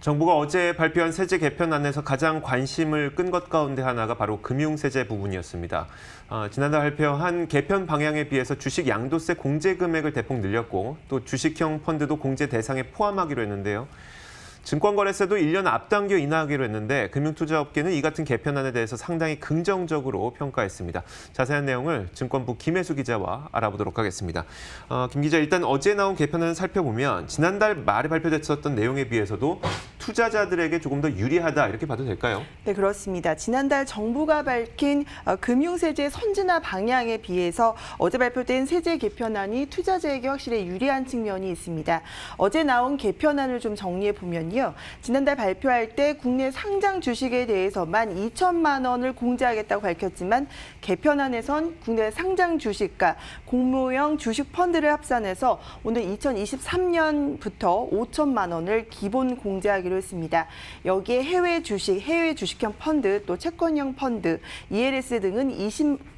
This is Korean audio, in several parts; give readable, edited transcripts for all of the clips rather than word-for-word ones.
정부가 어제 발표한 세제 개편안에서 가장 관심을 끈 것 가운데 하나가 바로 금융세제 부분이었습니다. 지난달 발표한 개편 방향에 비해서 주식 양도세 공제 금액을 대폭 늘렸고 또 주식형 펀드도 공제 대상에 포함하기로 했는데요. 증권거래세도 1년 앞당겨 인하하기로 했는데 금융투자업계는 이 같은 개편안에 대해서 상당히 긍정적으로 평가했습니다. 자세한 내용을 증권부 김혜수 기자와 알아보도록 하겠습니다. 김 기자, 일단 어제 나온 개편안을 살펴보면 지난달 말에 발표됐었던 내용에 비해서도 투자자들에게 조금 더 유리하다 이렇게 봐도 될까요? 네, 그렇습니다. 지난달 정부가 밝힌 금융세제 선진화 방향에 비해서 어제 발표된 세제 개편안이 투자자에게 확실히 유리한 측면이 있습니다. 어제 나온 개편안을 좀 정리해 보면요. 지난달 발표할 때 국내 상장 주식에 대해서만 2천만 원을 공제하겠다고 밝혔지만 개편안에선 국내 상장 주식과 공모형 주식 펀드를 합산해서 오늘 2023년부터 5천만 원을 기본 공제하기로 했습니다. 여기에 해외 주식형 펀드, 또 채권형 펀드, ELS 등은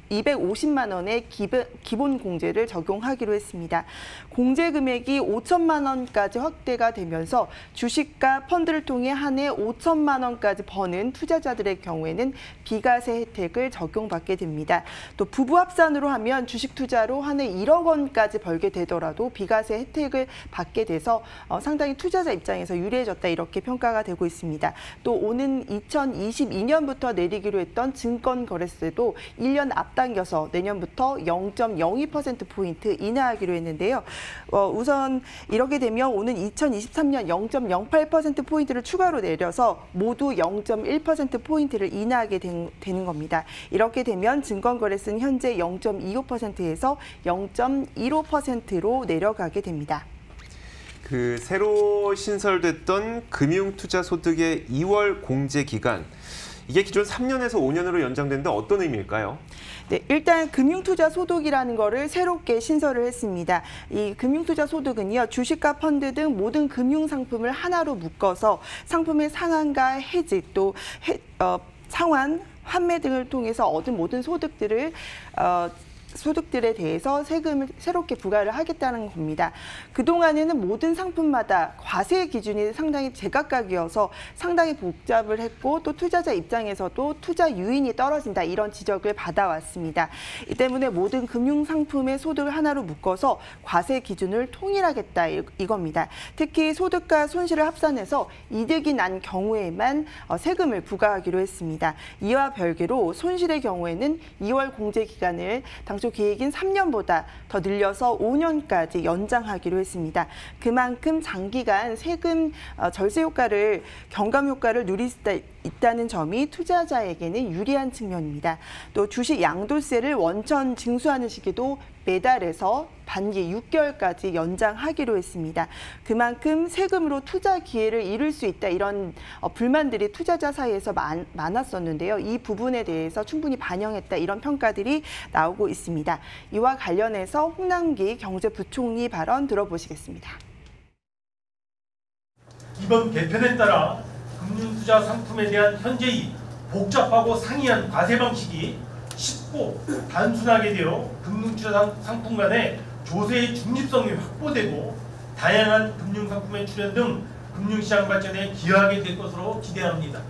250만 원의 기본 공제를 적용하기로 했습니다. 공제 금액이 5천만 원까지 확대가 되면서 주식과 펀드를 통해 한 해 5천만 원까지 버는 투자자들의 경우에는 비과세 혜택을 적용받게 됩니다. 또 부부 합산으로 하면 주식 투자로 한 해 1억 원까지 벌게 되더라도 비과세 혜택을 받게 돼서 상당히 투자자 입장에서 유리해졌다 이렇게 평가가 되고 있습니다. 또 오는 2022년부터 내리기로 했던 증권거래세도 1년 앞당겨서 내년부터 0.02%포인트 인하하기로 했는데요. 우선 이렇게 되면 오는 2023년 0.08%포인트를 추가로 내려서 모두 0.1%포인트를 인하하게 되는 겁니다. 이렇게 되면 증권거래세는 현재 0.25%에서 0.15%로 내려가게 됩니다. 새로 신설됐던 금융투자소득의 2월 공제 기간, 이게 기존 3년에서 5년으로 연장되는데 어떤 의미일까요? 네, 일단 금융투자소득이라는 거를 새롭게 신설을 했습니다. 이 금융투자소득은요, 주식과 펀드 등 모든 금융상품을 하나로 묶어서 상품의 상환과 해지, 또 상환, 환매 등을 통해서 얻은 모든 소득들에 대해서 세금을 새롭게 부과를 하겠다는 겁니다. 그동안에는 모든 상품마다 과세 기준이 상당히 제각각이어서 상당히 복잡을 했고 또 투자자 입장에서도 투자 유인이 떨어진다 이런 지적을 받아왔습니다. 이 때문에 모든 금융상품의 소득을 하나로 묶어서 과세 기준을 통일하겠다 이겁니다. 특히 소득과 손실을 합산해서 이득이 난 경우에만 세금을 부과하기로 했습니다. 이와 별개로 손실의 경우에는 2월 공제 기간을 당초 계획인 3년보다 더 늘려서 5년까지 연장하기로 했습니다. 그만큼 장기간 세금 절세 효과를, 경감 효과를 누릴 수 있다는 점이 투자자에게는 유리한 측면입니다. 또 주식 양도세를 원천 징수하는 시기도 매달에서 반기 6개월까지 연장하기로 했습니다. 그만큼 세금으로 투자 기회를 잃을 수 있다 이런 불만들이 투자자 사이에서 많았었는데요. 이 부분에 대해서 충분히 반영했다 이런 평가들이 나오고 있습니다. 이와 관련해서 홍남기 경제부총리 발언 들어보시겠습니다. 이번 개편에 따라 금융투자 상품에 대한 현재의 복잡하고 상이한 과세 방식이 쉽고 단순하게 되어 금융투자 상품 간의 조세의 중립성이 확보되고 다양한 금융상품의 출현 등 금융시장 발전에 기여하게 될 것으로 기대합니다.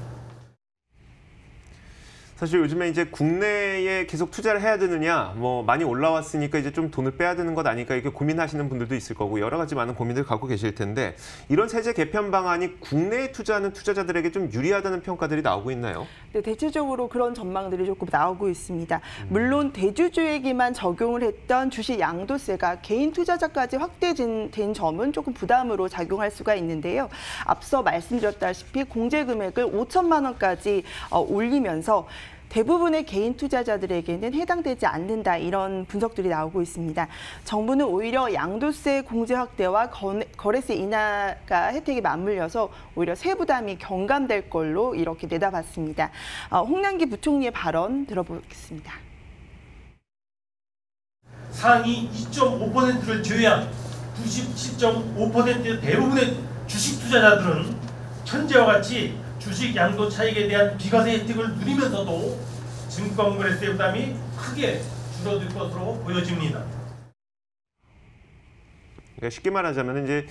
사실 요즘에 이제 국내에 계속 투자를 해야 되느냐, 많이 올라왔으니까 이제 좀 돈을 빼야 되는 것 아닐까 이렇게 고민하시는 분들도 있을 거고 여러 가지 많은 고민들 갖고 계실 텐데 이런 세제 개편 방안이 국내에 투자하는 투자자들에게 좀 유리하다는 평가들이 나오고 있나요? 네, 대체적으로 그런 전망들이 조금 나오고 있습니다. 물론 대주주에게만 적용을 했던 주식 양도세가 개인 투자자까지 확대된 점은 조금 부담으로 작용할 수가 있는데요. 앞서 말씀드렸다시피 공제 금액을 5천만 원까지 올리면서 대부분의 개인 투자자들에게는 해당되지 않는다 이런 분석들이 나오고 있습니다. 정부는 오히려 양도세 공제 확대와 거래세 인하가 혜택이 맞물려서 오히려 세부담이 경감될 걸로 이렇게 내다봤습니다. 홍남기 부총리의 발언 들어보겠습니다. 상위 2.5%를 제외한 97.5%의 대부분의 주식 투자자들은 현재와 같이 주식 양도 차익에 대한 비과세 혜택을 누리면서도 증권거래세 부담이 크게 줄어들 것으로 보여집니다. 그러니까 쉽게 말하자면 이제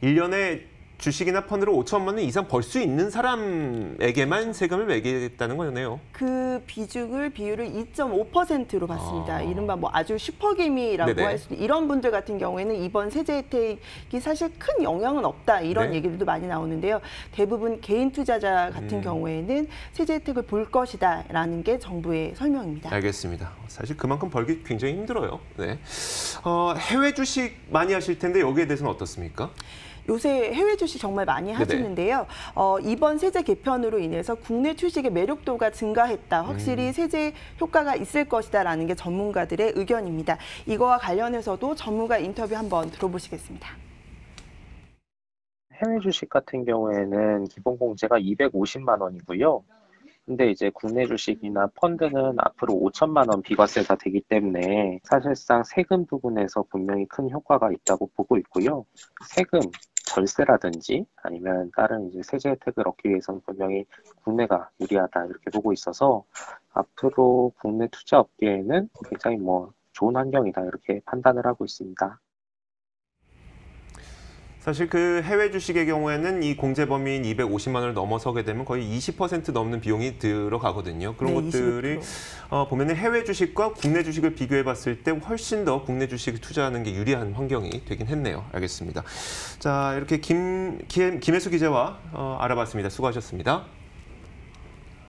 1년에 주식이나 펀드로 5천만 원 이상 벌 수 있는 사람에게만 세금을 매기겠다는 거네요. 그 비율을 2.5%로 봤습니다. 이른바 뭐 아주 슈퍼개미라고 네네. 할 수 있는 이런 분들 같은 경우에는 이번 세제 혜택이 사실 큰 영향은 없다 이런 네. 얘기들도 많이 나오는데요. 대부분 개인 투자자 같은 경우에는 세제 혜택을 볼 것이다라는 게 정부의 설명입니다. 알겠습니다. 사실 그만큼 벌기 굉장히 힘들어요. 네. 해외 주식 많이 하실 텐데 여기에 대해서는 어떻습니까? 요새 해외 주식 정말 많이 하시는데요. 이번 세제 개편으로 인해서 국내 주식의 매력도가 증가했다. 확실히 세제 효과가 있을 것이다라는 게 전문가들의 의견입니다. 이거와 관련해서도 전문가 인터뷰 한번 들어보시겠습니다. 해외 주식 같은 경우에는 기본 공제가 250만 원이고요. 근데 이제 국내 주식이나 펀드는 앞으로 5천만 원 비과세가 되기 때문에 사실상 세금 부분에서 분명히 큰 효과가 있다고 보고 있고요. 세금 절세라든지 아니면 다른 이제 세제 혜택을 얻기 위해서는 분명히 국내가 유리하다 이렇게 보고 있어서 앞으로 국내 투자 업계에는 굉장히 좋은 환경이다 이렇게 판단을 하고 있습니다. 사실 그 해외 주식의 경우에는 이 공제 범위인 250만 원을 넘어서게 되면 거의 20% 넘는 비용이 들어가거든요. 그런 네, 것들이 20%. 보면은 해외 주식과 국내 주식을 비교해 봤을 때 훨씬 더 국내 주식을 투자하는 게 유리한 환경이 되긴 했네요. 알겠습니다. 자, 이렇게 김혜수 기자와 알아봤습니다. 수고하셨습니다.